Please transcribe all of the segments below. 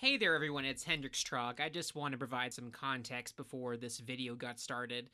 Hey there everyone, it's Hendrix Trog. I just want to provide some context before this video got started.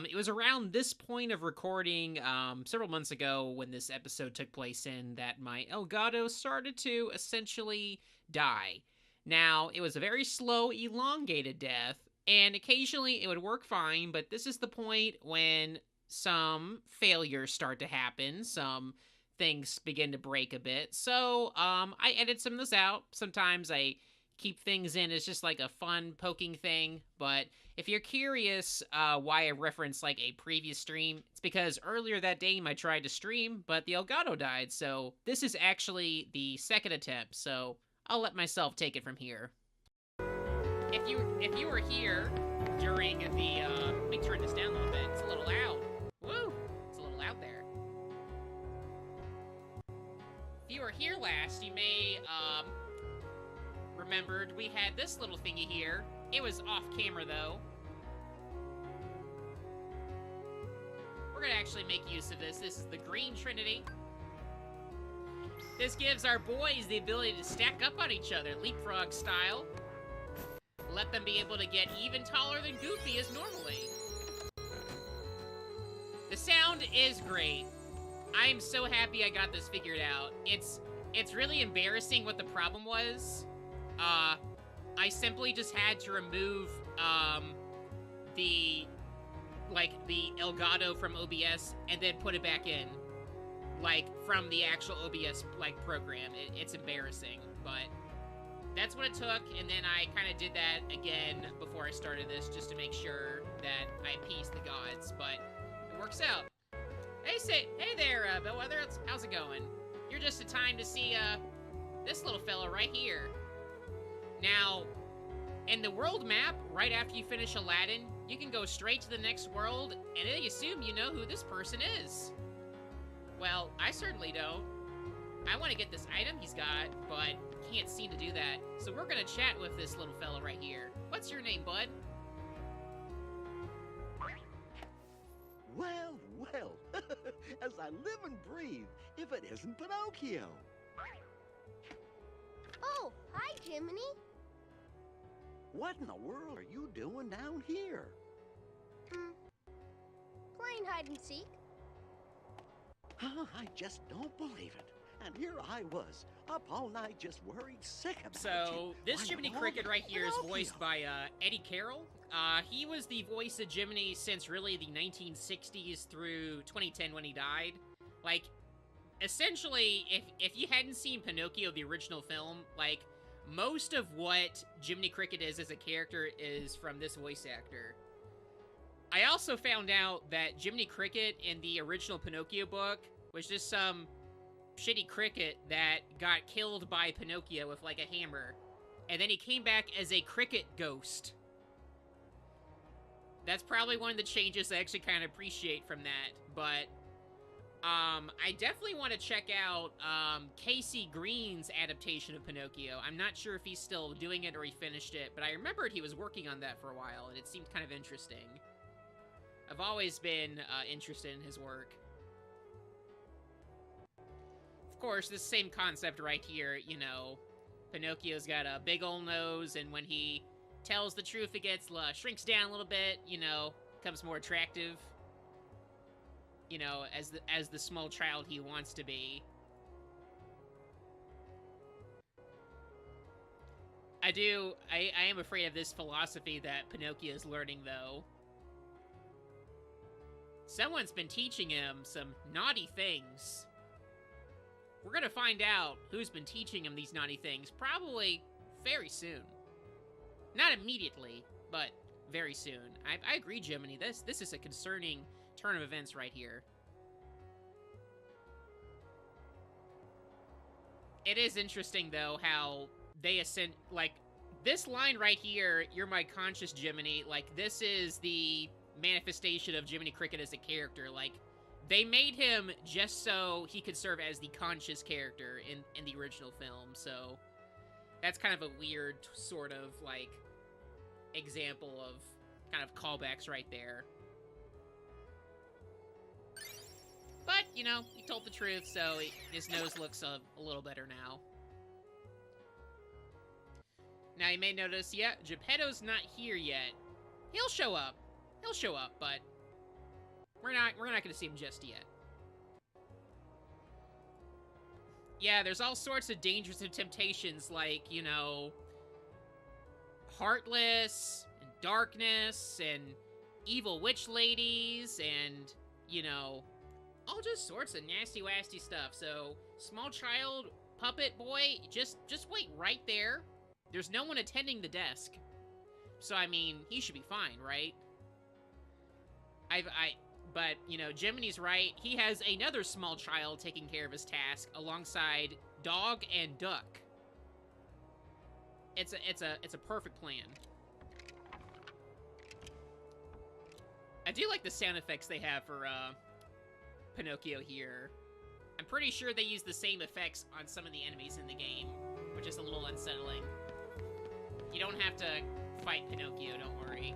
It was around this point of recording several months ago when this episode took place in that my Elgato started to essentially die. Now, it was a very slow, elongated death, and occasionally it would work fine, but this is the point when some failures start to happen, some things begin to break a bit. So, I edit some of this out. Sometimes I keep things in as just like a fun poking thing. But if you're curious why I referenced like a previous stream, it's because earlier that day I tried to stream, but the Elgato died. So this is actually the second attempt. So I'll let myself take it from here. If you were here during the let me turn this down a little bit. It's a little loud. Woo! It's a little loud there. If you were here last, you may remembered we had this little thingy here. It was off camera though. We're gonna actually make use of this. This is the Green Trinity. This gives our boys the ability to stack up on each other, leapfrog style. Let them be able to get even taller than Goofy is normally. The sound is great. I am so happy I got this figured out. It's really embarrassing what the problem was. I simply just had to remove, the Elgato from OBS and then put it back in. Like, from the actual OBS, program. It's embarrassing, but that's what it took, and then I kind of did that again before I started this, just to make sure that I appeased the gods, but it works out. Hey there, Bellwether, how's it going? You're just in time to see, this little fella right here. Now, in the world map, right after you finish Aladdin, you can go straight to the next world, and they assume you know who this person is. Well, I certainly don't. I want to get this item he's got, but can't seem to do that. So we're gonna chat with this little fella right here. What's your name, bud? Well, as I live and breathe, if it isn't Pinocchio. Oh, hi, Jiminy. What in the world are you doing down here? Playing hide and seek. I just don't believe it. And here I was, up all night just worried sick about you. So, this Why, Jiminy of all Cricket right here is Pinocchio. voiced by Eddie Carroll. He was the voice of Jiminy since really the 1960s through 2010 when he died. Like, essentially, if you hadn't seen Pinocchio, the original film, like, most of what Jiminy Cricket is as a character is from this voice actor. I also found out that Jiminy Cricket in the original Pinocchio book was just some shitty cricket that got killed by Pinocchio with, like, a hammer. And then he came back as a cricket ghost. That's probably one of the changes I actually kind of appreciate from that. But, I definitely want to check out, Casey Green's adaptation of Pinocchio. I'm not sure if he's still doing it or he finished it, but I remembered he was working on that for a while, and it seemed kind of interesting. I've always been, interested in his work. Of course, this same concept right here, you know, Pinocchio's got a big old nose, and when he tells the truth, it gets, shrinks down a little bit, you know, becomes more attractive. You know, as the small child he wants to be. I am afraid of this philosophy that Pinocchio is learning, though. Someone's been teaching him some naughty things. We're gonna find out who's been teaching him these naughty things, probably very soon. Not immediately, but very soon. I agree, Jiminy. This is a concerning turn of events right here. It is interesting, though, how they ascend, like, this line right here, "You're my conscious Jiminy," like, this is the manifestation of Jiminy Cricket as a character. Like, they made him just so he could serve as the conscious character in the original film, so that's kind of a weird sort of, like, example of kind of callbacks right there. But, you know, he told the truth, so his nose looks a little better now. Now, you may notice, yeah, Geppetto's not here yet. He'll show up. He'll show up, but we're not going to see him just yet. Yeah, there's all sorts of dangers and temptations, like, you know, Heartless, and Darkness, and evil witch ladies, and, you know, all just sorts of nasty-wasty stuff. So, small child, puppet boy, just wait right there. There's no one attending the desk. So, I mean, he should be fine, right? But, you know, Jiminy's right. He has another small child taking care of his task alongside Dog and Duck. It's a perfect plan. I do like the sound effects they have for Pinocchio here. I'm pretty sure they use the same effects on some of the enemies in the game, which is a little unsettling. You don't have to fight Pinocchio, don't worry.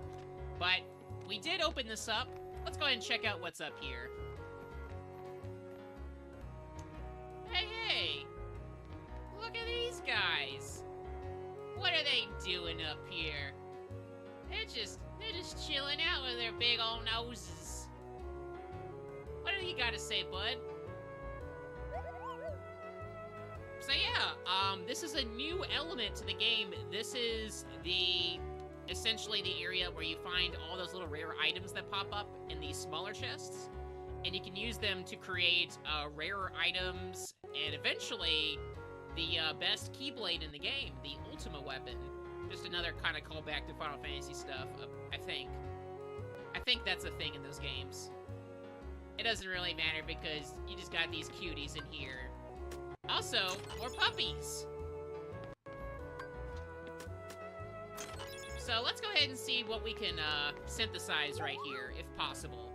But we did open this up. Let's go ahead and check out what's up here. Hey! Look at these guys! What are they doing up here? They're just chilling out with their big old noses. What do you gotta say, bud? So yeah, this is a new element to the game. This is essentially the area where you find all those little rare items that pop up in these smaller chests. And you can use them to create rarer items and eventually the best Keyblade in the game, the Ultima weapon. Just another kind of callback to Final Fantasy stuff, I think. I think that's a thing in those games. It doesn't really matter because you just got these cuties in here. Also, more puppies! So let's go ahead and see what we can synthesize right here, if possible.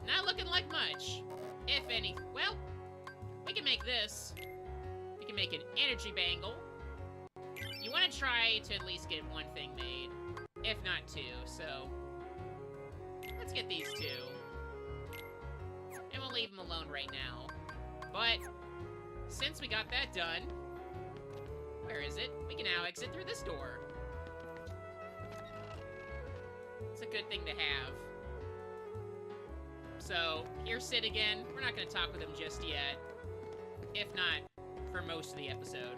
Not looking like much. If any, well, we can make this. We can make an energy bangle. You want to try to at least get one thing made, if not two, so let's get these two. And we'll leave them alone right now. But since we got that done, where is it? We can now exit through this door. It's a good thing to have. So, here's Sid again. We're not going to talk with him just yet. If not, for most of the episode.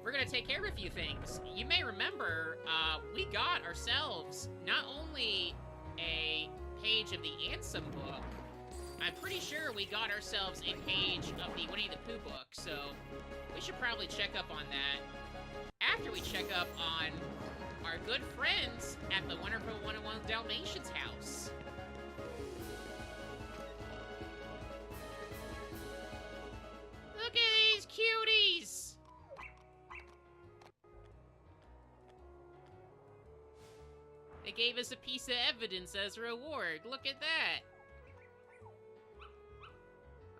We're going to take care of a few things. You may remember, we got ourselves not only a page of the Ansem book, I'm pretty sure we got ourselves a page of the Winnie the Pooh book, so we should probably check up on that after we check up on our good friends at the Wonderful 101 Dalmatians house. Look at these cuties! They gave us a piece of evidence as a reward. Look at that!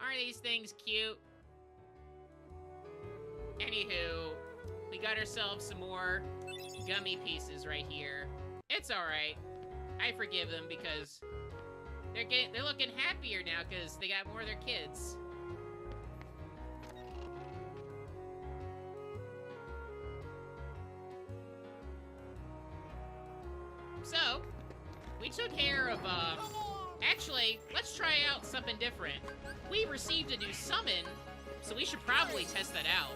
Aren't these things cute? Anywho, we got ourselves some more Gummi pieces right here. It's alright. I forgive them because they're looking happier now because they got more of their kids. So, we took care of, actually, let's try out something different. We received a new summon, so we should probably test that out.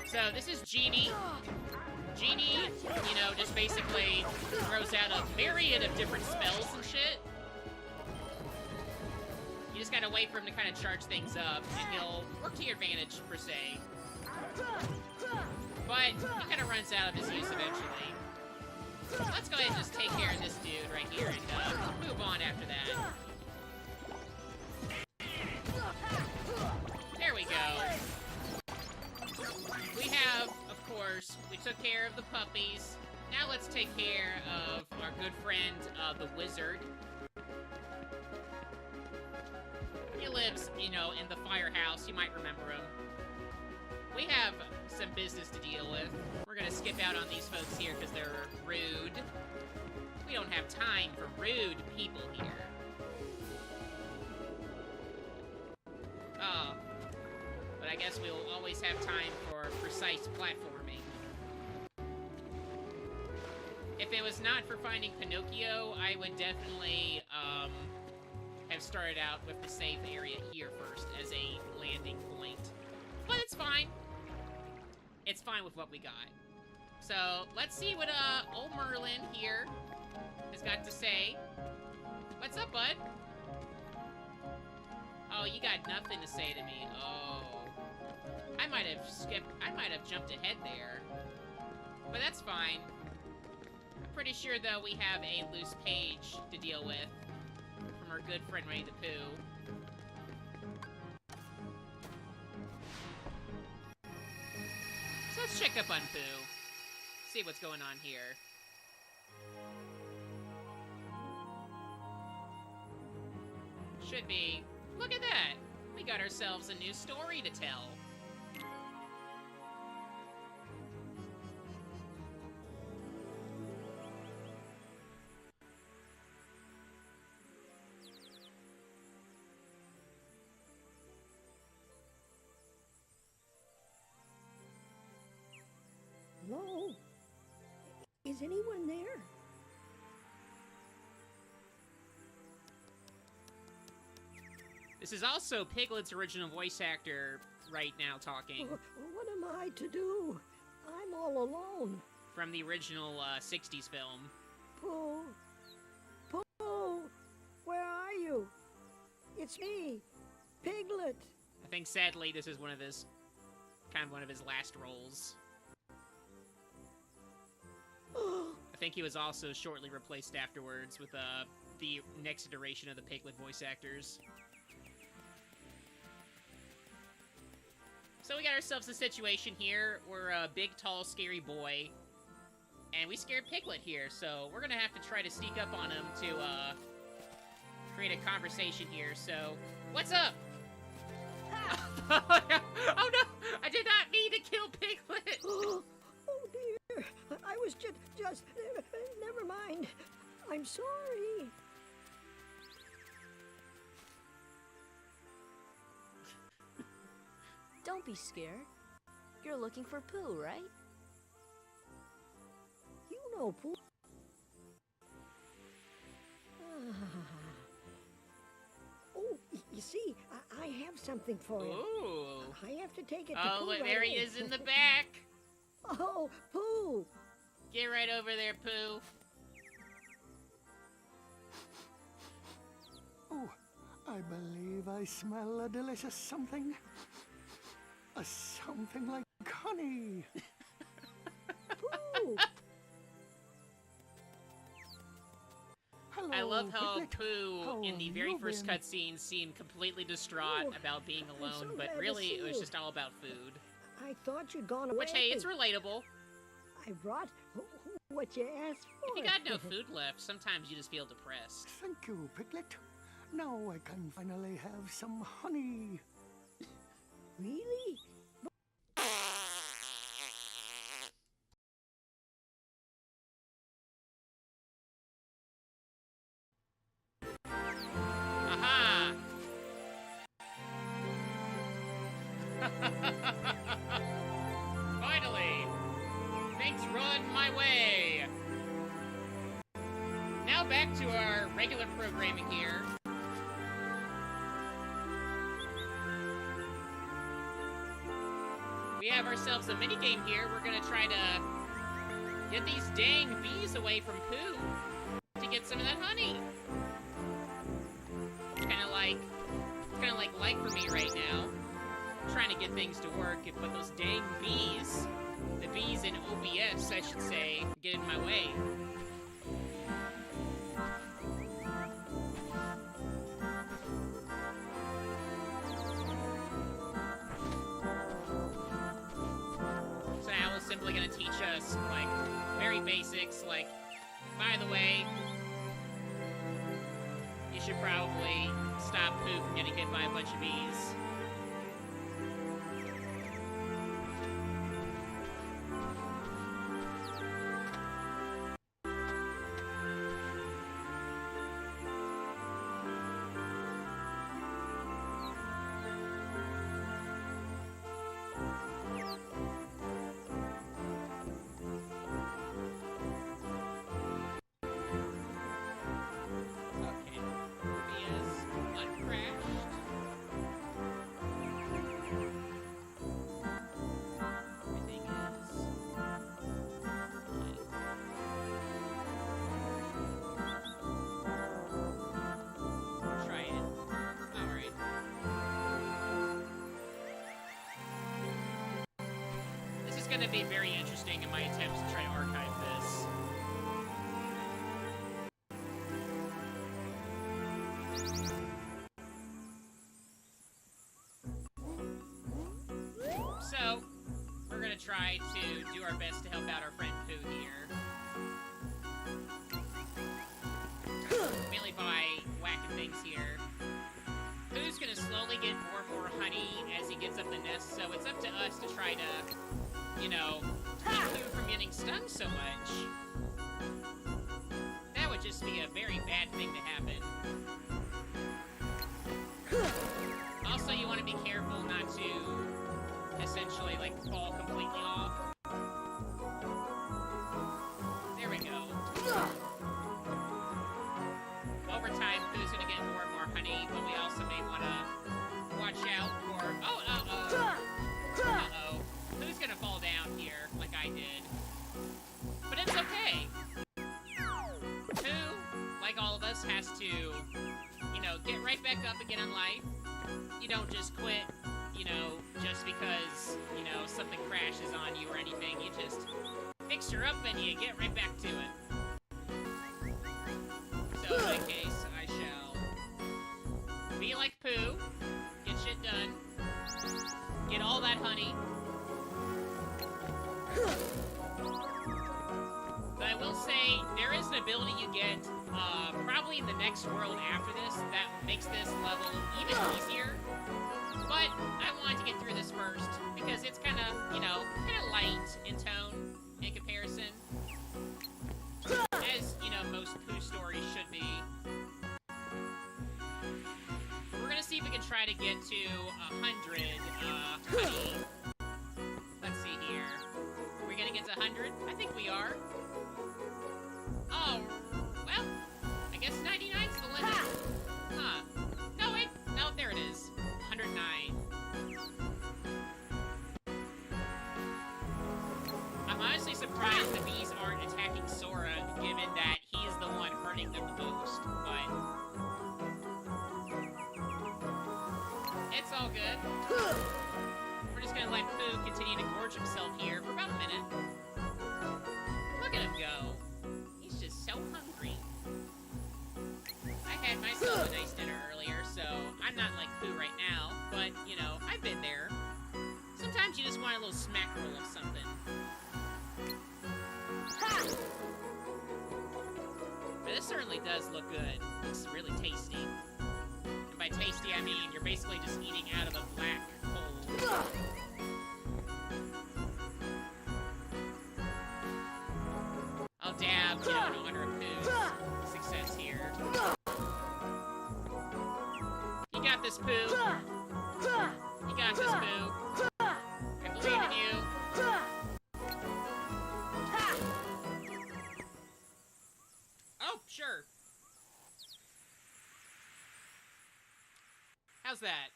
So, this is Genie. Genie, you know, just basically throws out a myriad of different spells and shit. You just gotta wait for him to kind of charge things up, and he'll work to your advantage, per se. But he kind of runs out of his use eventually. Let's go ahead and just take care of this dude right here and move on after that. There we go. We have, of course, we took care of the puppies. Now let's take care of our good friend, the wizard. You lives, you know, in the firehouse. You might remember him. We have some business to deal with. We're gonna skip out on these folks here because they're rude. We don't have time for rude people here. But I guess we'll always have time for precise platforming. If it was not for finding Pinocchio, I would definitely, have started out with the safe area here first as a landing point. But it's fine. It's fine with what we got. So, let's see what, old Merlin here has got to say. What's up, bud? Oh, you got nothing to say to me. Oh. I might have jumped ahead there. But that's fine. I'm pretty sure, though, we have a loose page to deal with from our good friend Winnie the Pooh. So let's check up on Pooh. See what's going on here. Should be. Look at that! We got ourselves a new story to tell. Hello? Is anyone there? This is also Piglet's original voice actor right now talking. What am I to do? I'm all alone. From the original 60s film. Pooh. Pooh. Where are you? It's me, Piglet. I think sadly this is one of his last roles. I think he was also shortly replaced afterwards with the next iteration of the Piglet voice actors. So we got ourselves a situation here. We're a big, tall, scary boy. And we scared Piglet here, so we're gonna have to try to sneak up on him to, create a conversation here, so... What's up? Oh no! I did not mean to kill Piglet! Oh dear. I was just... Never mind. I'm sorry. Don't be scared. You're looking for Pooh, right? You know, Pooh. Oh, you see, I have something for you. Ooh! I have to take it to Oh, Pooh look, right there he away. is in the back! Oh, Pooh! Get right over there, Pooh. Oh, I believe I smell a delicious something. A something like honey. Pooh! Hello, I love how Piglet. Pooh, How in the very you first been? cutscene, seemed completely distraught Oh, about being I'm alone, so but glad to really, see it was you. just all about food. I thought you'd gone away. Which, hey, it's relatable. I brought what you asked for. If you got no food left, sometimes you just feel depressed. Thank you, Piglet. Now I can finally have some honey. Really? Aha! Finally! Things run my way! Now back to our regular programming here. We have ourselves a minigame here. We're gonna try to get these dang bees away from Pooh to get some of that honey. It's kind of like life for me right now. I'm trying to get things to work, but those dang bees, the bees in OBS, I should say, get in my way. So now it's simply gonna teach us, like, very basics, like, by the way, you should probably stop Pooh from getting hit by a bunch of bees. Going to be very interesting in my attempts to try to archive this. So, we're going to try to do our best to help out our friend Pooh here. Mainly by whacking things here. Pooh's going to slowly get more and more honey as he gets up the nest, so it's up to us to try to, you know, keep Pooh from getting stung so much. That would just be a very bad thing to happen. Also, you want to be careful not to, essentially, like, fall completely off. There we go. Over time, Pooh's going to get more and more honey, but we also may want to watch out for... Oh, uh-oh. Uh-oh. Who's gonna fall down here, like I did? But it's okay. Who, like all of us, has to, you know, get right back up again in life. You don't just quit, you know, just because, you know, something crashes on you or anything. You just fix her up and you get right back to it. So in my case, I shall be like Pooh, get shit done, get all that honey. But I will say, there is an ability you get, probably in the next world after this, that makes this level even easier. But I wanted to get through this first, because it's kind of, you know, kind of light in tone in comparison. As, you know, most Pooh stories should be. But we're gonna see if we can try to get to 100, honey. Let's see here. Are we gonna get to 100? I think we are. Oh, well, I guess 99's the limit. Huh. No, wait. No, there it is. 109. I'm honestly surprised the bees aren't attacking Sora, given that he's the one hurting them the most, but... it's all good. We're just gonna let Pooh continue to gorge himself here for about a minute. Look at him go. He's just so hungry. I had myself a nice dinner earlier, so I'm not like Pooh right now, but, you know, I've been there. Sometimes you just want a little smackerel of something. Ha! But this certainly does look good. Looks really tasty. And by tasty, I mean you're basically just eating out of a black hole. I'll dab, you know, in honor of Pooh's success here. You got this, Pooh. You got this, Pooh. I believe in you. Oh, sure. How's that?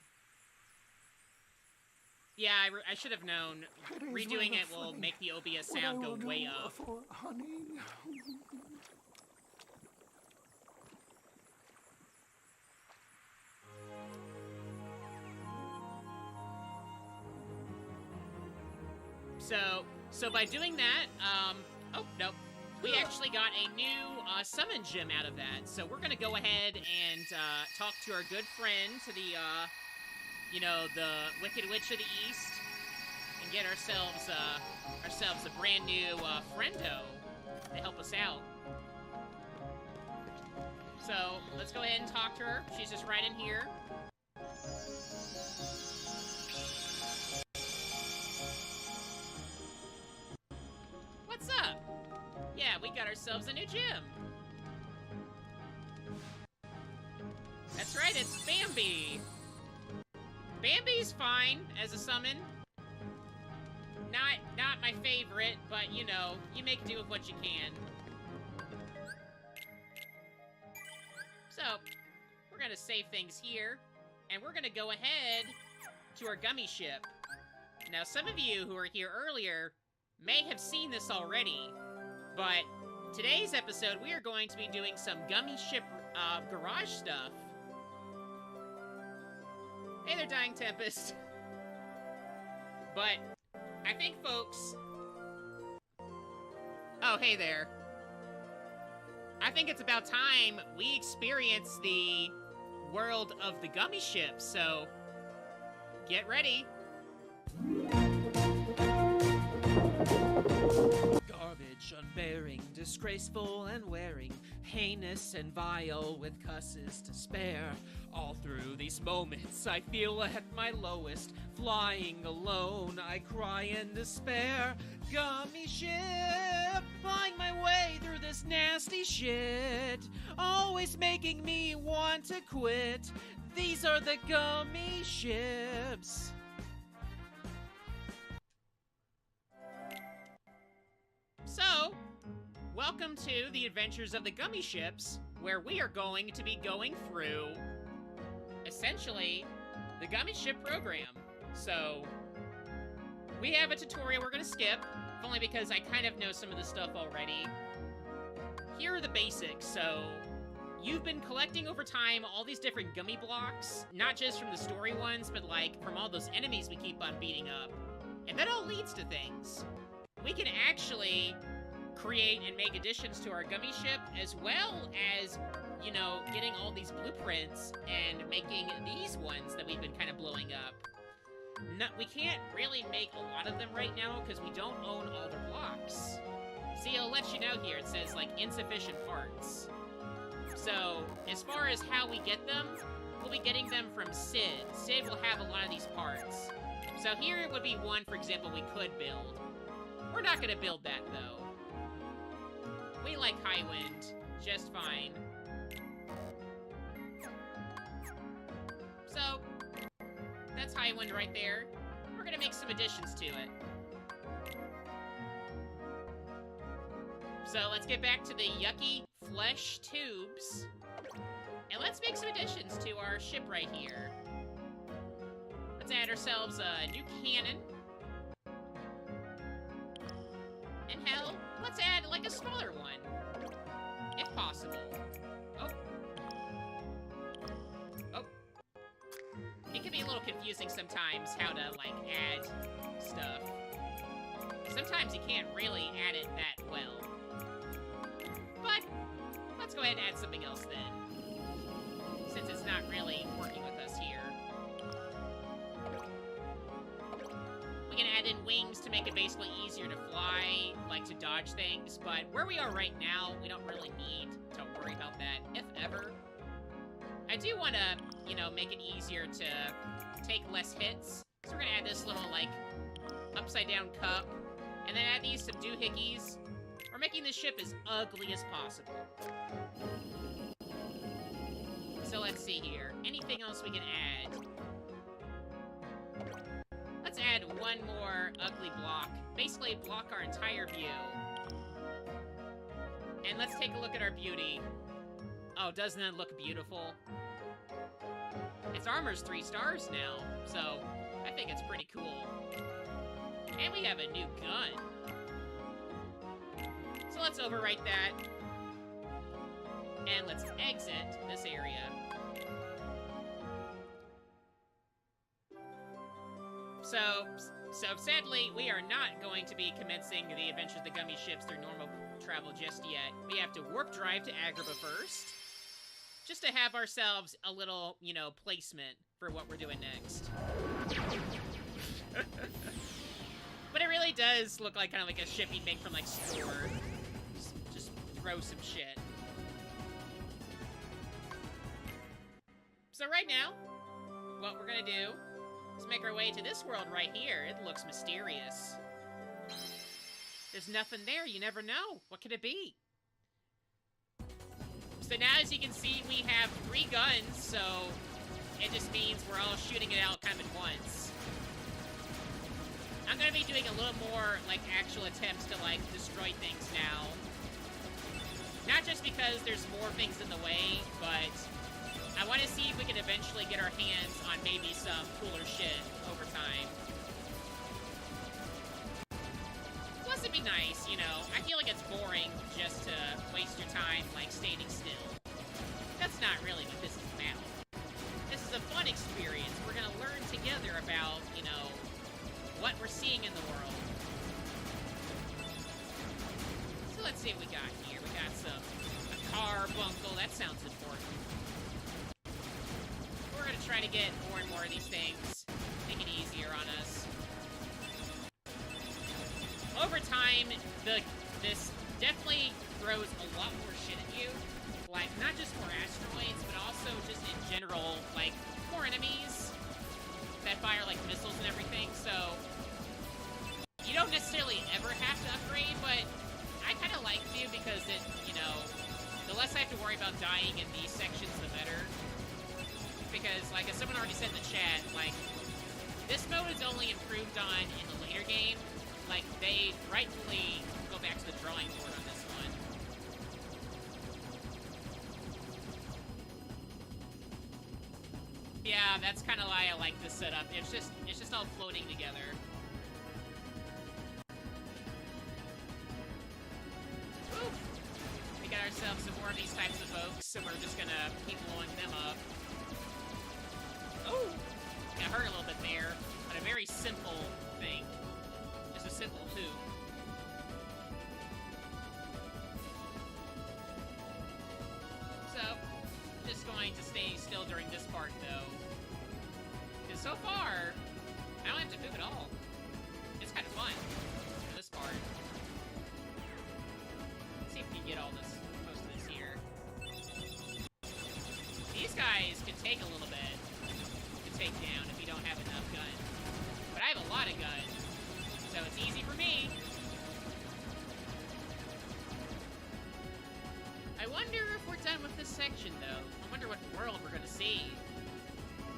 Yeah, I should have known. Redoing it will make the OBS sound go way up. For honey. So by doing that, oh, no. We actually got a new summon gem out of that. So we're gonna go ahead and talk to our good friend, to the, you know, the Wicked Witch of the East, and get ourselves a brand new friendo to help us out. So, let's go ahead and talk to her. She's just right in here. What's up? Yeah, we got ourselves a new gym. That's right, it's Bambi. Bambi's fine as a summon. Not my favorite, but you know, you make do with what you can. So, we're gonna save things here, and we're gonna go ahead to our Gummi ship. Now, some of you who were here earlier may have seen this already, but today's episode, we are going to be doing some Gummi ship garage stuff. Hey there, Dying Tempest. But I think, folks... Oh, hey there. I think it's about time we experience the world of the Gummi ship, so get ready. Garbage, unbearing, disgraceful and wearing, heinous and vile with cusses to spare. All through these moments I feel at my lowest. Flying alone I cry in despair. Gummi ship, flying my way through this nasty shit, always making me want to quit. These are the Gummi ships. So, welcome to the adventures of the Gummi ships, where we are going to be going through, essentially, the Gummi ship program. So, we have a tutorial we're going to skip, if only because I kind of know some of the stuff already. Here are the basics. So, you've been collecting over time all these different Gummi blocks, not just from the story ones, but like from all those enemies we keep on beating up. And that all leads to things. We can actually create and make additions to our Gummi ship, as well as, you know, getting all these blueprints and making these ones that we've been kind of blowing up. No, we can't really make a lot of them right now because we don't own all the blocks. See, I'll let you know here, it says, like, insufficient parts. So, as far as how we get them, we'll be getting them from Sid. Sid will have a lot of these parts. So here would be one, for example, we could build. We're not gonna build that, though. We like Highwind just fine. So, that's Highwind right there. We're gonna make some additions to it. So let's get back to the yucky flesh tubes. And let's make some additions to our ship right here. Let's add ourselves a new cannon. And hell, let's add like a smaller one, if possible. Oh. Oh. It can be a little confusing sometimes how to, like, add stuff. Sometimes you can't really add it that well. But, let's go ahead and add something else then, since it's not really working with us here. We can add in wings to make it basically easier to fly, like to dodge things, but where we are right now, we don't really need to worry about that, if ever. I do want to, you know, make it easier to take less hits, so we're gonna add this little, like, upside-down cup, and then add these some doohickeys. We're making this ship as ugly as possible. So let's see here. Anything else we can add? Let's add one more ugly block. Basically, block our entire view. And let's take a look at our beauty. Oh, doesn't it look beautiful? Its armor's 3 stars now, so I think it's pretty cool. And we have a new gun. So let's overwrite that. And let's exit this area. So sadly, we are not going to be commencing the Adventures of the Gummi ships through normal travel just yet. We have to warp drive to Agrabah first, just to have ourselves a little, you know, placement for what we're doing next. But it really does look like kind of like a ship you'd make from, like, store. Just throw some shit. So right now, what we're gonna do is make our way to this world right here. It looks mysterious. There's nothing there. You never know. What could it be? So now, as you can see, we have 3 guns, so it just means we're all shooting it out kind of at once. I'm gonna be doing a little more, like, actual attempts to, like, destroy things now. Not just because there's more things in the way, but I want to see if we can eventually get our hands on maybe some cooler shit over time. Plus, it'd be nice, you know. I feel like it's boring just to waste your time, like, standing still. That's not really what this is about. This is a fun experience. We're gonna learn together about, you know, what we're seeing in the world. So let's see what we got here. We got a carbuncle. That sounds important. We're gonna try to get more and more of these things. Make it easier on us. Over time, this definitely throws a lot more shit at you. Like, not just more asteroids, but also just in general, like, more enemies that fire, like, missiles and everything, so you don't necessarily ever have to upgrade, but I kind of like to because it, you know, the less I have to worry about dying in these sections, the better. Because, like, as someone already said in the chat, like, this mode is only improved on in the later game. Like, they rightfully go back to the drawing board on this one. Yeah, that's kind of why I like this setup. It's just all floating together. Oof. We got ourselves some more of these types of folks, so we're just gonna keep blowing them up. Oh! Got hurt a little bit there, but a very simple thing. Just a simple hoop. So, just going to stay still during this part, though. Because so far, I don't have to move at all. It's kind of fun for this part. Let's see if we can get all this, most of this here. These guys can take a little bit to take down if you don't have enough guns. But I have a lot of guns, so it's easy for me. I wonder if we're done with this section, though. I wonder what world we're gonna see.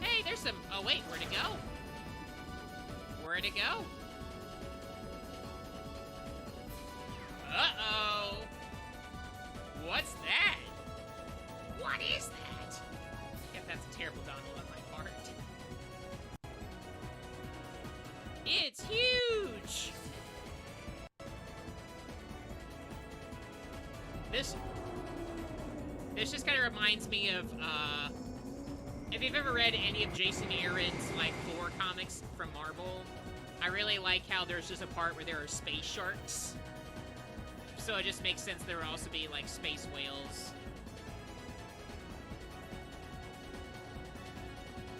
Hey, there's some... Oh, wait, where'd it go? Where'd it go? Uh-oh! What's that? What is that? Yeah, that's a terrible dongle on my part. It's huge! This just kind of reminds me of, if you've ever read any of Jason Aaron's, like, Thor comics from Marvel, I really like how there's just a part where there are space sharks. So it just makes sense there would also be, like, space whales.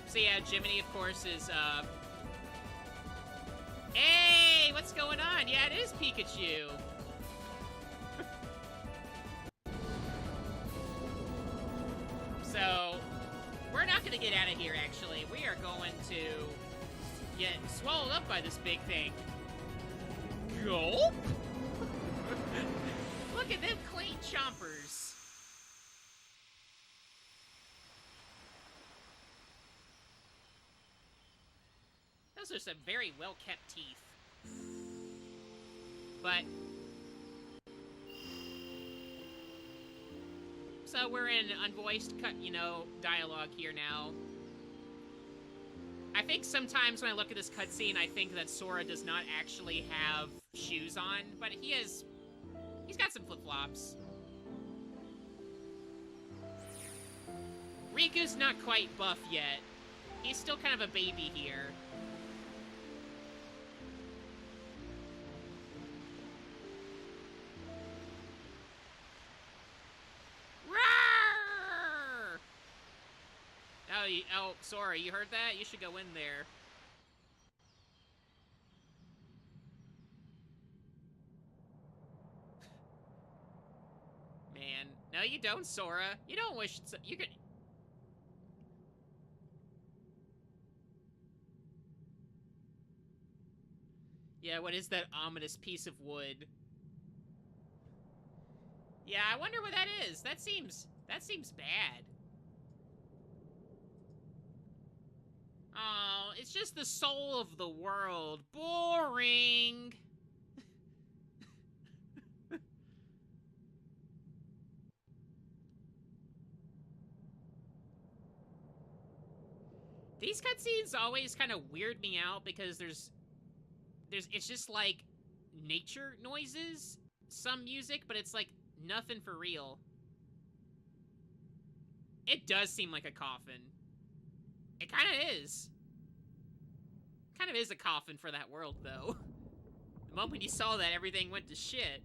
So yeah, Jiminy, of course, is, Hey! What's going on? Yeah, it is Pikachu! So, we're not gonna get out of here, actually. We are going to get swallowed up by this big thing. Gulp! Look at them clean chompers. Those are some very well-kept teeth. But... So we're in unvoiced, dialogue here now. I think sometimes when I look at this cutscene, I think that Sora does not actually have shoes on, but he's got some flip-flops. Riku's not quite buff yet. He's still kind of a baby here. Oh, Sora, you heard that? You should go in there. Man. No, you don't, Sora. You don't wish... You could... Yeah, what is that ominous piece of wood? Yeah, I wonder what that is. That seems bad. Oh, it's just the soul of the world. Boring. These cutscenes always kind of weird me out because it's just like nature noises, some music, but it's like nothing for real. It does seem like a coffin. It kind of is. Kind of is a coffin for that world, though. The moment you saw that, everything went to shit.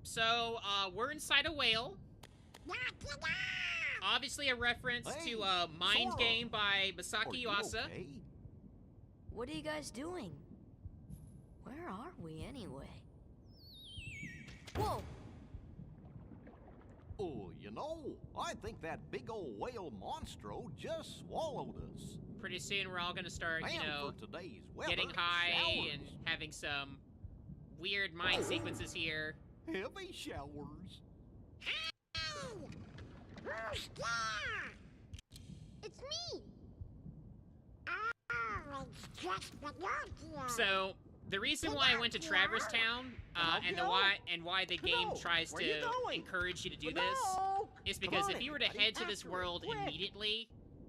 So, we're inside a whale. Obviously a reference to Mind Sora. Game by Are Masaki you Yuasa. okay? What are you guys doing? Where are we anyway? Whoa! Oh, you know, I think that big old whale monstro just swallowed us. Pretty soon we're all gonna start, you And know, for today's weather, getting high showers. and having some weird mind sequences here. Heavy showers. Who's there? It's me. Oh, it's just Pinocchio. So, the reason why I went to Traverse Town, and why the game tries Where to you going? encourage you to do this, Pinocchio! is Come because on, if you were to everybody, head to this after, world quick. immediately,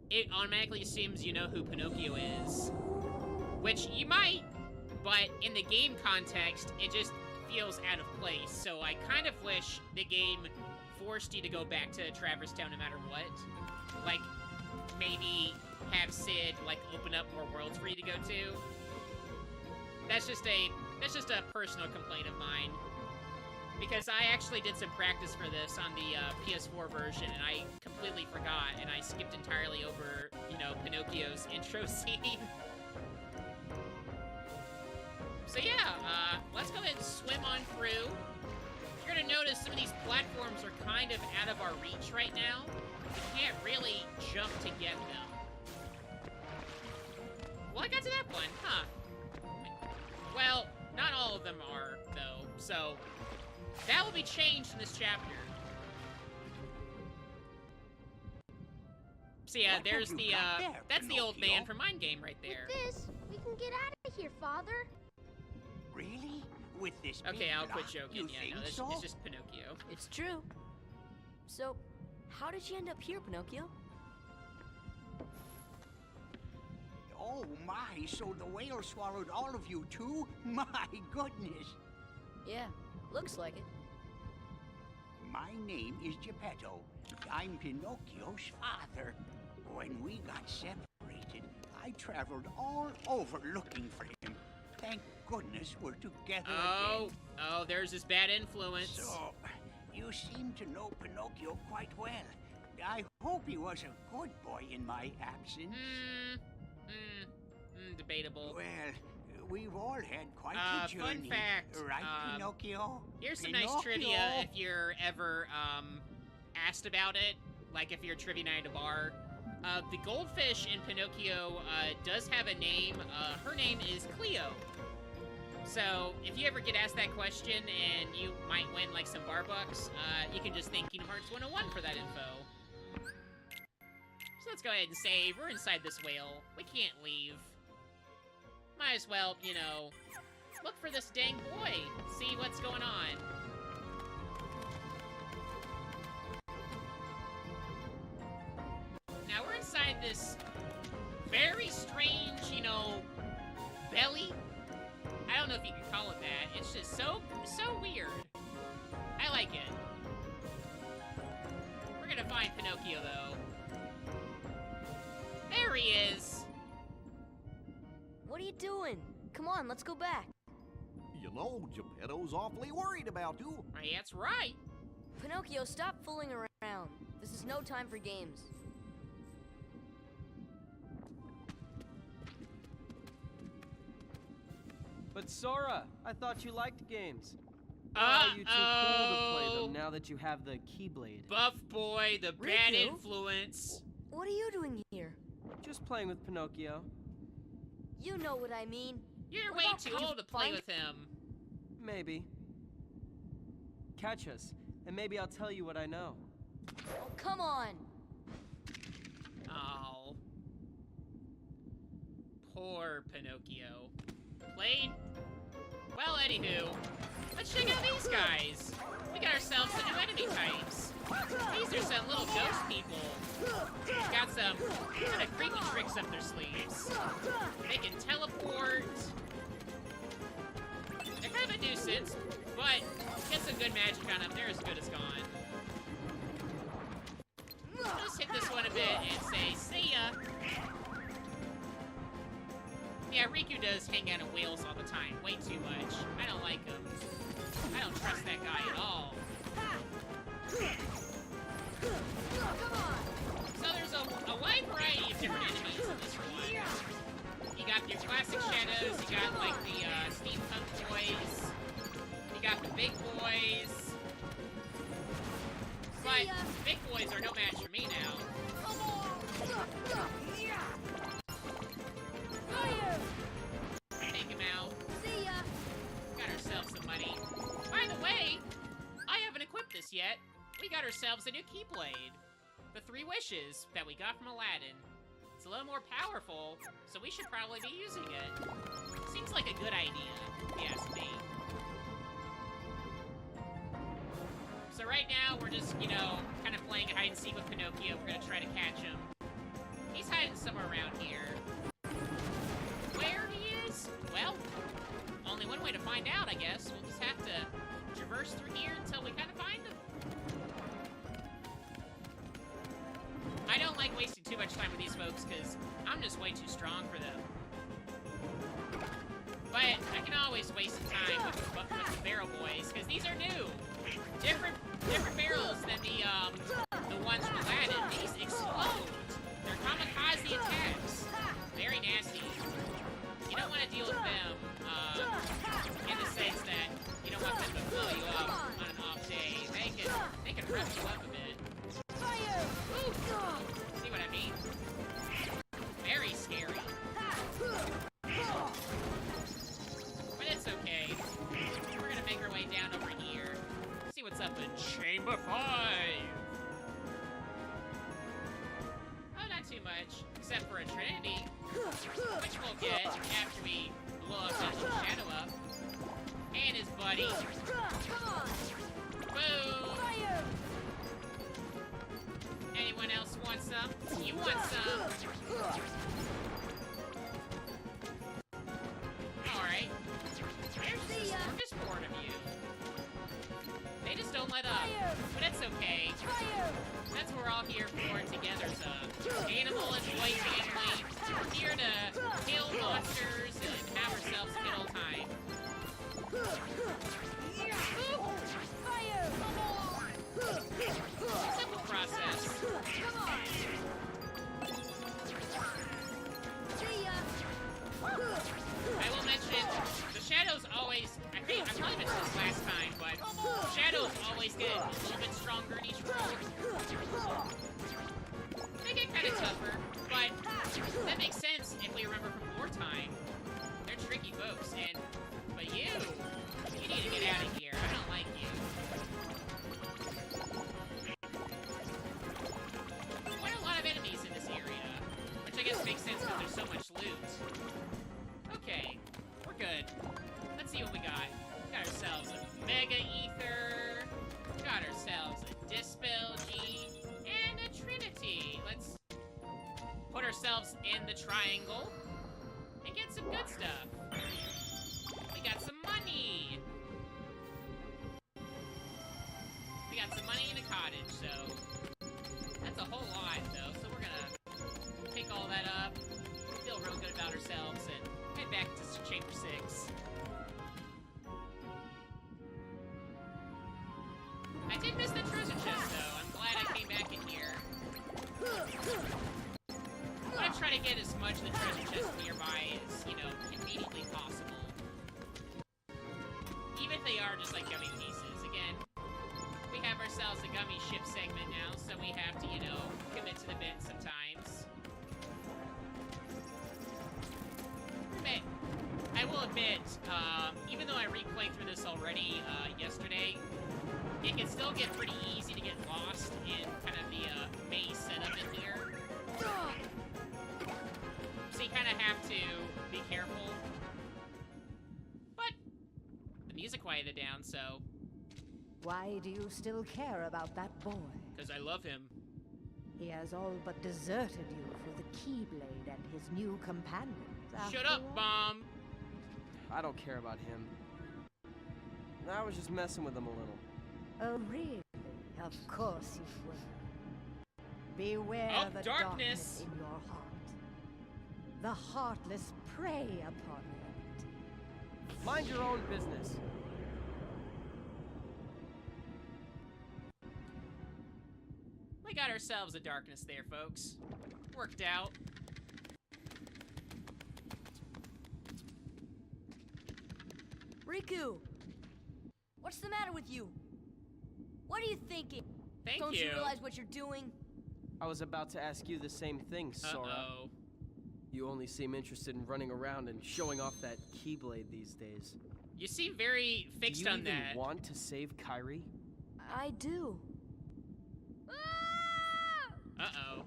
it automatically assumes you know who Pinocchio is. Which you might, but in the game context, it just feels out of place. So I kind of wish the game forced you to go back to Traverse Town no matter what. Like, maybe have Sid, like, open up more worlds for you to go to. That's just a personal complaint of mine. Because I actually did some practice for this on the PS4 version, and I completely forgot, and I skipped entirely over, you know, Pinocchio's intro scene. So yeah, let's go ahead and swim on through. You're gonna notice some of these platforms are kind of out of our reach right now. You can't really jump to get them. Well, I got to that one, huh? Well, not all of them are, though, so that will be changed in this chapter. So yeah, What there's have you the, got there, that's the old man Pinocchio? from Mind Game right there. With this, we can get out of here, Father. Really? With this Okay, big I'll quit block, joking. you Yeah, think no, so? it's just Pinocchio. It's true. So, how did you end up here, Pinocchio? Oh my, so the whale swallowed all of you too? My goodness. Yeah, looks like it. My name is Geppetto. I'm Pinocchio's father. When we got separated, I traveled all over looking for him. Thank goodness we're together again. Oh, there's this bad influence. So, you seem to know Pinocchio quite well. I hope he was a good boy in my absence. Debatable. Well, we've all had quite a journey. Fun fact, Right, Pinocchio? Here's some nice trivia if you're ever, asked about it. Like if you're trivia night at a bar. The goldfish in Pinocchio, does have a name. Her name is Cleo. So, if you ever get asked that question and you might win, like, some bar bucks, you can just thank Kingdom Hearts 101 for that info. So let's go ahead and save. We're inside this whale. We can't leave. Might as well, you know, look for this dang boy. See what's going on. Now we're inside this very strange, you know, belly. I don't know if you can call it that. It's just so weird. I like it. We're gonna find Pinocchio, though. There he is. What are you doing? Come on, let's go back. You know, Geppetto's awfully worried about you. Right, that's right. Pinocchio, stop fooling around. This is no time for games. But Sora, I thought you liked games. Are you too cool to play them now that you have the Keyblade? Buff boy, the bad Riku? influence. What are you doing here? Just playing with Pinocchio. You know what I mean. You're What way about too you, old to play Frank? with him. Maybe. Catch us, and maybe I'll tell you what I know. Oh, come on. Oh. Poor Pinocchio. Played? Well, anywho, let's check out these guys. We got ourselves some new enemy types. These are some little ghost people. Got some kind of creepy tricks up their sleeves. They can teleport. They're kind of a nuisance, but get some good magic on them. They're as good as gone. Just hit this one a bit and say, see ya. Yeah, Riku does hang out in whales all the time. Way too much. I don't like him. I don't trust that guy at all. So there's a wide variety of different enemies in this one. You got your classic shadows, you got like the steampunk boys, you got the big boys. But big boys are no match for me now. Take him out. See ya. Got ourselves some money. By the way, I haven't equipped this yet. We got ourselves a new Keyblade. The 3 wishes that we got from Aladdin. It's a little more powerful, so we should probably be using it. Seems like a good idea, if you ask me. So right now, we're just, you know, kind of playing hide and seek with Pinocchio. We're gonna try to catch him. He's hiding somewhere around here. Where he is? Well, only one way to find out, I guess. We'll just have to traverse through here until we kind of find him. I don't like wasting too much time with these folks, because I'm just way too strong for them. But I can always waste some time with the barrel boys, because these are new. Different barrels than the ones from Aladdin. These explode. They're kamikaze attacks. Very nasty. You don't want to deal with them in the sense that you don't want them to blow you up on an off day. They can rough you up a bit. Ooh. See what I mean? Very scary. But it's okay. We're gonna make our way down over here. See what's up in Chamber 5. Oh, not too much. Except for a Trinity. Which we'll get after we blow up Mr. Shadow up. And his buddy. Boom! Anyone else want some? You want some? Alright. There's just more of you. They just don't let up. But it's okay. That's what we're all here for together, animal and boy family. We're here to kill monsters and have ourselves a good old time. Simple process. I will mention, the shadows always, I probably mentioned this last time, but shadows always get a little bit stronger in each roll. They get kind of tougher, but that makes sense if we remember from wartime. They're tricky folks, but you need to get out of here. I don't like you. Quite a lot of enemies in this area, which I guess makes sense because there's so much loot. Okay, we're good. Let's see what we got. Got ourselves a Mega Ether, got ourselves a Dispel Gene, and a Trinity. Let's put ourselves in the triangle and get some good stuff. We got some money. We got some money in a cottage, so that's a whole lot, though. So we're gonna pick all that up, feel real good about ourselves, and head back to Chamber 6. I did miss the treasure chest, though. I'm glad I came back in here. I'm gonna try to get as much of the treasure chest nearby as, conveniently possible. even if they are just like gummy pieces. Again, we have ourselves a gummy ship segment now, so we have to, you know, commit to the bit sometimes. But I will admit, even though I replayed through this already yesterday, it can still get pretty easy to get lost in kind of the maze setup in here. So you kind of have to be careful. But the music quieted down, so... Why do you still care about that boy? Because I love him. He has all but deserted you for the Keyblade and his new companions. Shut up, Mom! I don't care about him. I was just messing with him a little. Oh, really? Of course you will. Beware Oh, the darkness in your heart. The heartless prey upon it. Mind your own business. We got ourselves a darkness there, folks. Worked out. Riku! What's the matter with you? What are you thinking? Don't you realize what you're doing? I was about to ask you the same thing, Sora. Uh-oh. You only seem interested in running around and showing off that Keyblade these days. You seem very fixed on that. Do you even want to save Kairi? I do. Uh-oh.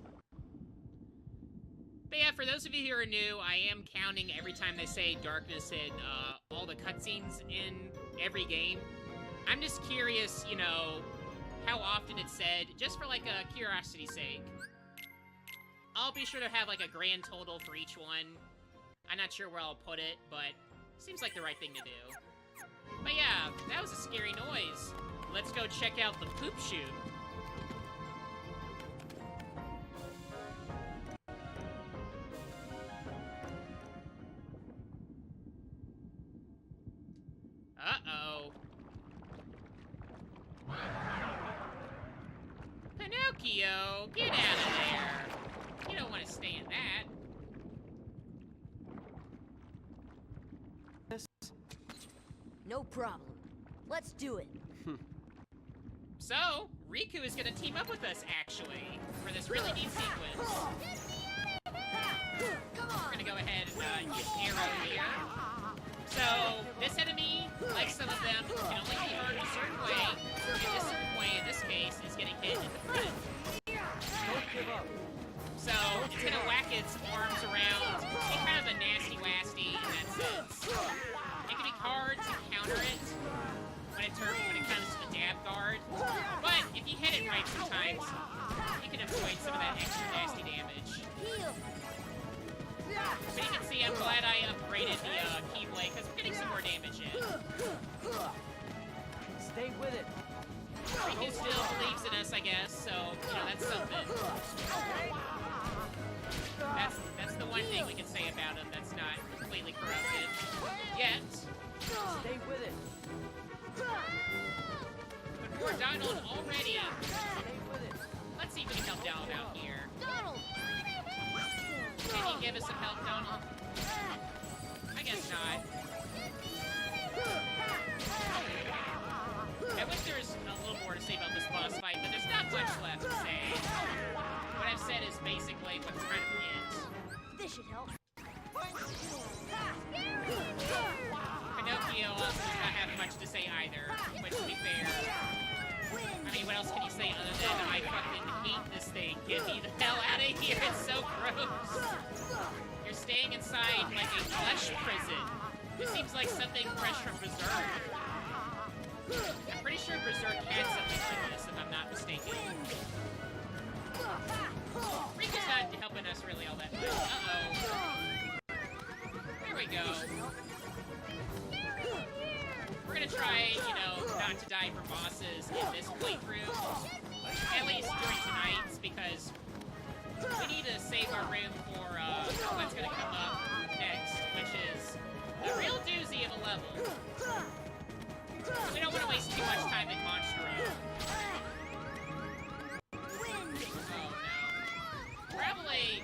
But yeah, for those of you who are new, I am counting every time they say darkness in all the cutscenes in every game. I'm just curious, you know, how often it's said, just for like a curiosity's sake. I'll be sure to have like a grand total for each one. I'm not sure where I'll put it, but seems like the right thing to do. But yeah, that was a scary noise. Let's go check out the poop chute. Uh-oh. Pinocchio, get out of there. You don't want to stay in that. No problem. Let's do it. So, Riku is going to team up with us, actually, for this really neat sequence. Come on. We're going to go ahead and use arrow here. So, this enemy, like some of them, can only be hurt a certain way. And this certain way, in this case, is getting hit in the front. Don't give up. So, it's going to whack its arms around in kind of a nasty-wasty in that sense. It can be hard to counter it when it comes to the dab guard. But if you hit it right sometimes, you can avoid some of that extra nasty damage. But you can see I'm glad I upgraded the Keyblade because I'm getting some more damage in. Stay with it. Riku still believes in us, I guess, so, you know, that's something. That's the one thing we can say about him that's not completely corrupted. Yet. Stay with it. But poor Donald already. Stay with it. Let's see if we can help Donald out here. Donald! Can you give us some help, Donald? I guess not. I wish there was a little more to say about this boss fight, but there's not much left to say. What I've said is basically what's kind of it. This should help. Pinocchio also does not have much to say either, which to be fair. I mean, what else can you say other than I fucking hate this thing? Get me the hell out of here, it's so gross. You're staying inside like a flesh prison. This seems like something fresh from Berserk. I'm pretty sure Berserk had something like this, if I'm not mistaken. Riku's not helping us really all that much. Uh-oh. There we go. We're gonna try, you know, not to die from bosses in this playthrough. At least during tonight's, because we need to save our room for what's gonna come up next, which is a real doozy of a level. We don't want to waste too much time in Monster Room. Oh no. Probably.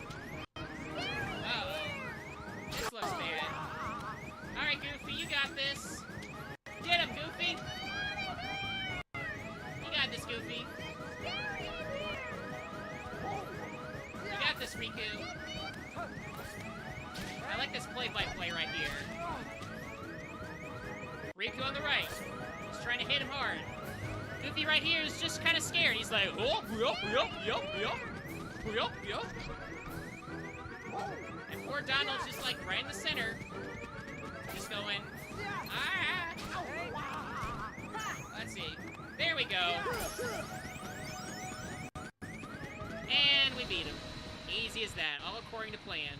Uh-oh. This looks bad. Alright, Goofy, you got this. Get him, Goofy! Riku. I like this play-by-play right here. Riku on the right. He's trying to hit him hard. Goofy right here is just kind of scared. He's like, oh, yup. And poor Donald's just like right in the center. Just going, ah. Let's see. There we go. And we beat him. Easy as that, all according to plan.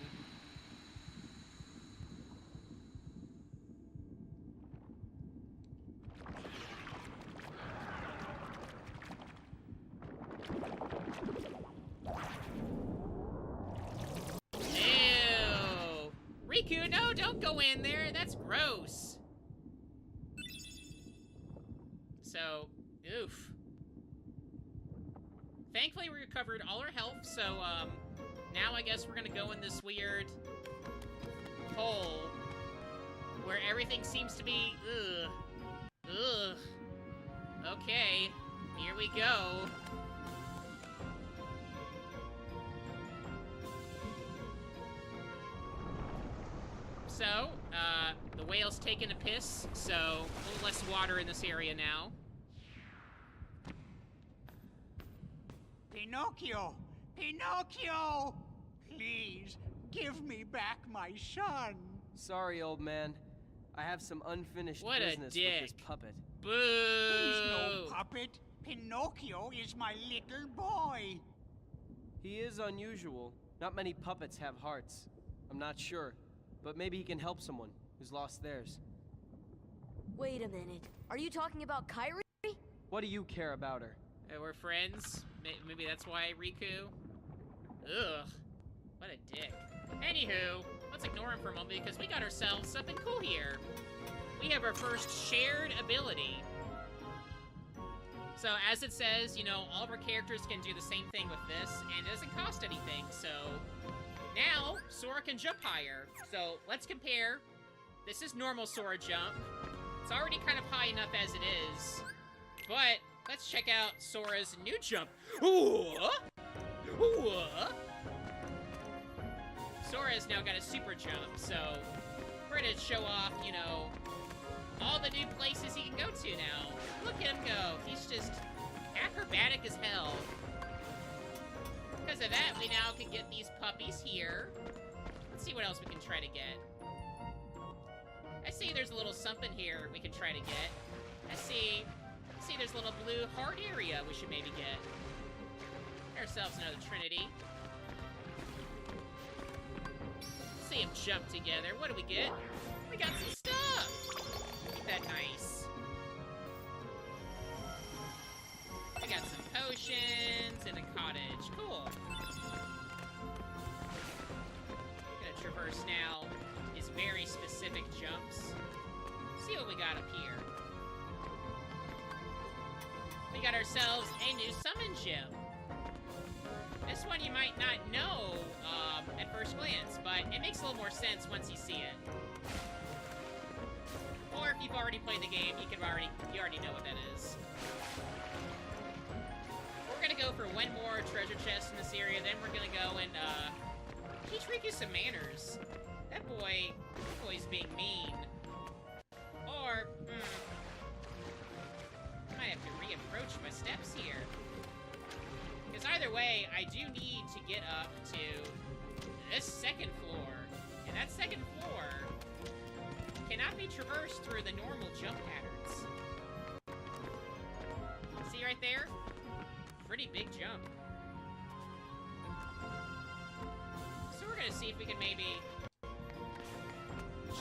Ew. Riku, no, don't go in there. That's gross. So, oof. Thankfully, we recovered all our health, so, now I guess we're gonna go in this weird hole where everything seems to be, ugh. Okay, here we go. So, the whale's taking a piss, so a little less water in this area now. Pinocchio! Pinocchio! Please, give me back my son. Sorry, old man. I have some unfinished What business a dick. with this puppet. Boo! He's no puppet. Pinocchio is my little boy. He is unusual. Not many puppets have hearts. I'm not sure, but maybe he can help someone who's lost theirs. Wait a minute. Are you talking about Kairi? What do you care about her? We're friends. Maybe that's why Riku. Ugh. What a dick. Anywho, let's ignore him for a moment because we got ourselves something cool here. We have our first shared ability. So as it says, you know, all of our characters can do the same thing with this, and it doesn't cost anything, so now Sora can jump higher. So let's compare. This is normal Sora jump. It's already kind of high enough as it is, but let's check out Sora's new jump. Ooh! Ooh! Sora has now got a super jump, so we're gonna show off, you know, all the new places he can go to now. Look at him go. He's just acrobatic as hell. Because of that, we now can get these puppies here. Let's see what else we can try to get. I see there's a little something here we can try to get. I see there's a little blue heart area we should maybe get. Get ourselves another Trinity. Let's see them jump together. What do we get? We got some stuff! Ain't that nice? We got some potions and a cottage. Cool. Gonna traverse now his very specific jumps. See what we got up here. We got ourselves a new summon gem. This one you might not know at first glance, but it makes a little more sense once you see it. Or if you've already played the game, you already know what that is. We're gonna go for one more treasure chest in this area, then we're gonna go and teach Riku some manners. That boy's being mean. Or, I might have to reapproach my steps here. Because either way, I do need to get up to this second floor. And that second floor cannot be traversed through the normal jump patterns. See right there? Pretty big jump. So we're gonna see if we can maybe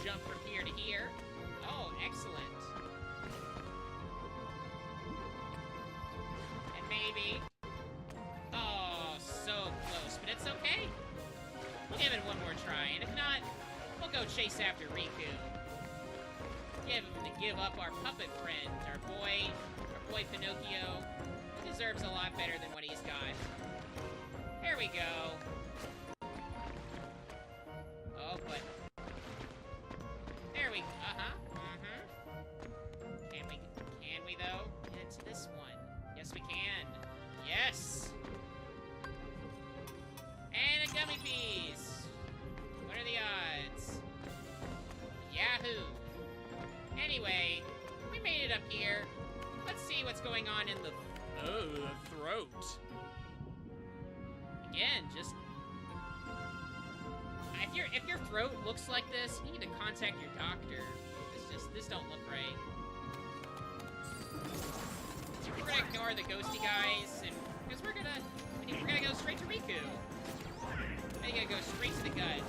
jump from here to here. Oh, excellent. And maybe... Oh, so close, but it's okay. We'll give it one more try, and if not, we'll go chase after Riku. Give up our puppet friend, our boy Pinocchio. He deserves a lot better than what he's got. There we go. Oh, but... There we... Can we, though? Get into this one. Yes, we can. Yes! And a gummy bean! made it up here. Let's see what's going on in the throat. Again, just if your throat looks like this, you need to contact your doctor. This don't look right. We're gonna ignore the ghosty guys, and because we're gonna go straight to Riku. I gotta go straight to the gut.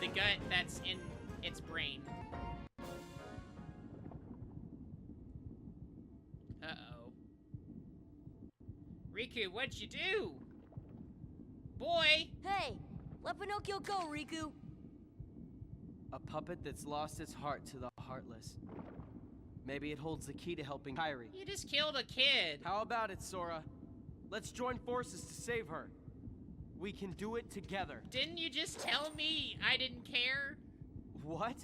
The gut that's in its brain. Uh-oh. Riku, what'd you do? Boy! Hey! Let Pinocchio go, Riku! A puppet that's lost its heart to the heartless. Maybe it holds the key to helping Kairi. You just killed a kid. How about it, Sora? Let's join forces to save her. We can do it together. Didn't you just tell me I didn't care? What?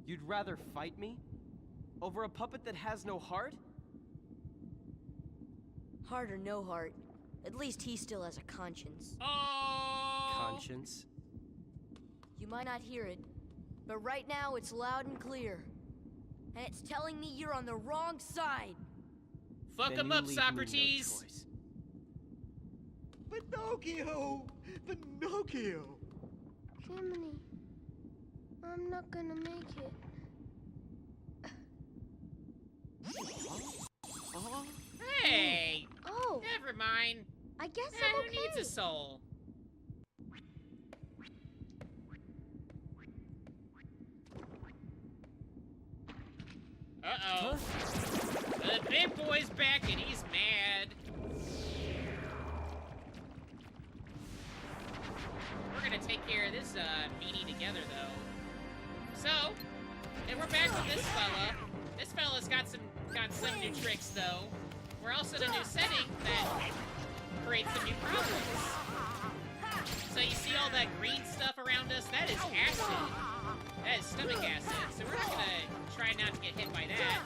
You'd rather fight me? Over a puppet that has no heart? Heart or no heart, at least he still has a conscience. Oh! Conscience? You might not hear it, but right now it's loud and clear. And it's telling me you're on the wrong side. Fuck him up, Socrates. Pinocchio! Pinocchio! Jiminy, I'm not gonna make it. Hey! Oh, Never mind. I guess Who I'm okay. needs a soul? Uh-oh. The big boy's back and he's mad. We're gonna take care of this meanie together, though. So, and we're back with this fella. This fella's got some new tricks, though. We're also in a new setting that creates some new problems. So you see all that green stuff around us? That is acid. That is stomach acid. So we're not gonna try not to get hit by that.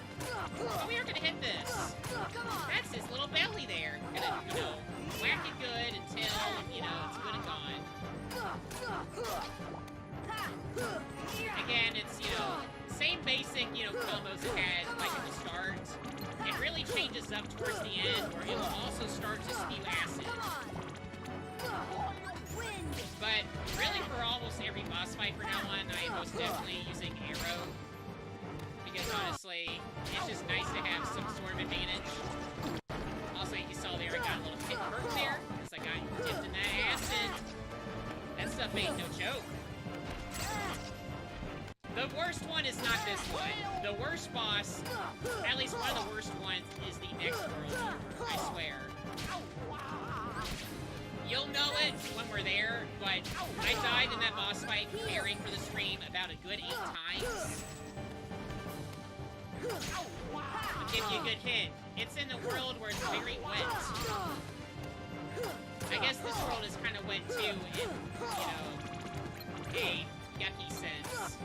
But we are gonna hit this. That's his little belly there. We're gonna, whack it good until, it's good and gone. Again, it's, same basic, combos it had, like at the start. It really changes up towards the end, where it will also start to spew acid. But really, for almost every boss fight from now on, I am most definitely using arrow. Because honestly, it's just nice to have some sort of advantage. Also, you saw there, I got a little hit hurt there, because I got dipped in that acid. That stuff ain't no joke. The worst one is not this one. The worst boss, at least one of the worst ones, is the next world, I swear. You'll know it when we're there, but I died in that boss fight preparing for the stream about a good 8 times. I'll give you a good hint. It's in a world where it's very wet. I guess this world is kind of wet too in, a yucky sense.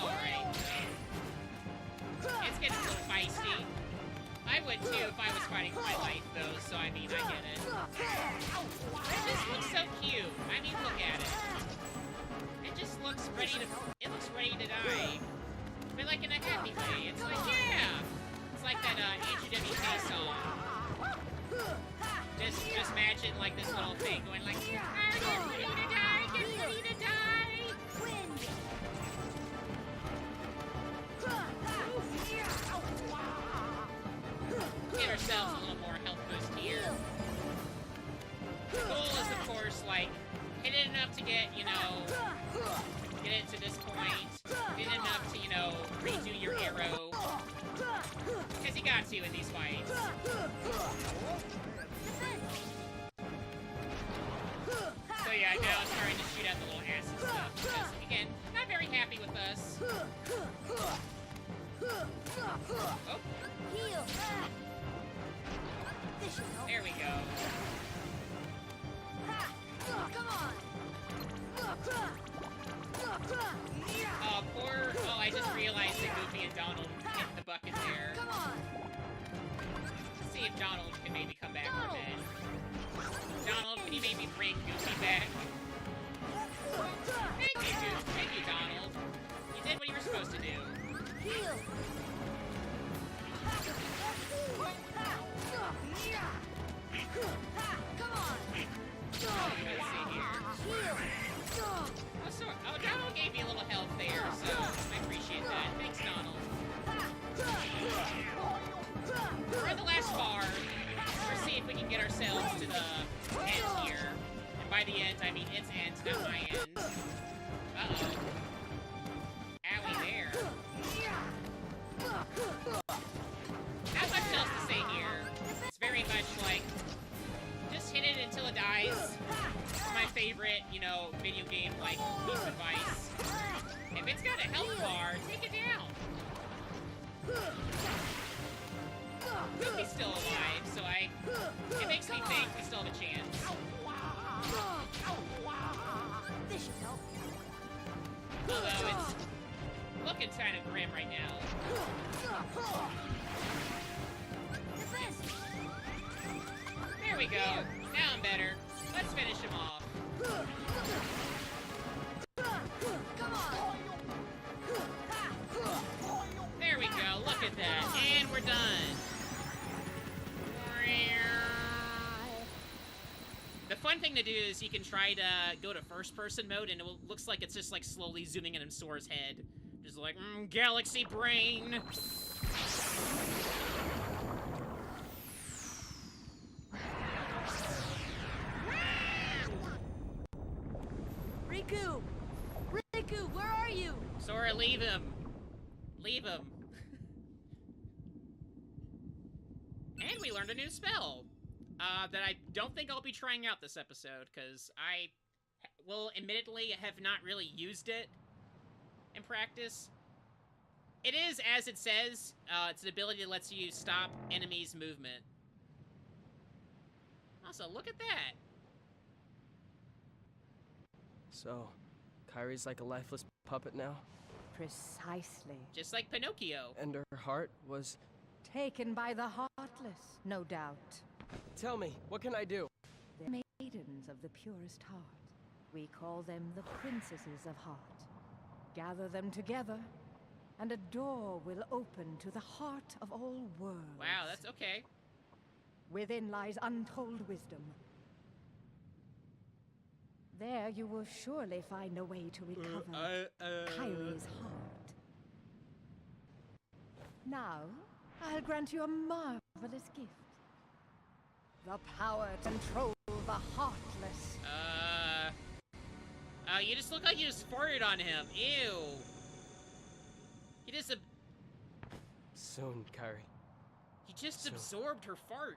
Alright. It's getting a little feisty. I would too if I was fighting for my life though, so I mean, I get it. It just looks so cute. I mean, look at it. It just looks ready to die. But like in a happy way. It's like, yeah! It's like that HWK song. Just imagine like this little thing going like, get ready to die, get ready to die! Get ourselves a little more health boost here. The goal is, of course, like, hit it enough to get, get it to this point. Hit it enough to, redo your arrow. Because you got to in these fights. So yeah, now I'm starting to shoot out the little acid stuff. Because, again, not very happy with us. Oh. There we go. Come on! Oh, I just realized that Goofy and Donald hit the bucket there. Come on! Let's see if Donald can maybe come back from it. Donald, can you maybe bring Goofy back. Thank you, Donald. You did what you were supposed to do. Heal! Come on! Let's see here. Oh, Donald gave me a little help there, so I appreciate that. Thanks, Donald. We're at the last bar. Let's see if we can get ourselves to the end here. And by the end, I mean its end, not my end. Uh-oh. Owie there. Not much else to say here. It's very much like, just hit it until it dies. It's my favorite, you know, video game, like, piece of advice. If it's got a health bar, take it down. Goofy's still alive, so it makes me think we still have a chance. This should help. Although it's looking kind of grim right now. There we go. Now I'm better. Let's finish him off. Come on! There we go. Look at that. And we're done. The fun thing to do is you can try to go to first-person mode, and it looks like it's just like slowly zooming in Sora's head. Just like, galaxy brain. Riku! Riku, where are you? Sora, leave him. Leave him. And we learned a new spell. That I don't think I'll be trying out this episode, because I will admittedly have not really used it in practice. It is, as it says, it's an ability that lets you stop enemies' movement. Also, look at that. So, Kyrie's like a lifeless puppet now? Precisely. Just like Pinocchio. And her heart was... Taken by the heartless, no doubt. Tell me, what can I do? They're maidens of the purest heart. We call them the princesses of heart. Gather them together, and a door will open to the heart of all worlds. Wow, that's okay. Within lies untold wisdom. There you will surely find a way to recover Kyrie's heart. Now, I'll grant you a marvelous gift. The power to control the heartless. You just look like you just farted on him. Ew. He just Soon, Kyrie. He just Soon. absorbed her fart.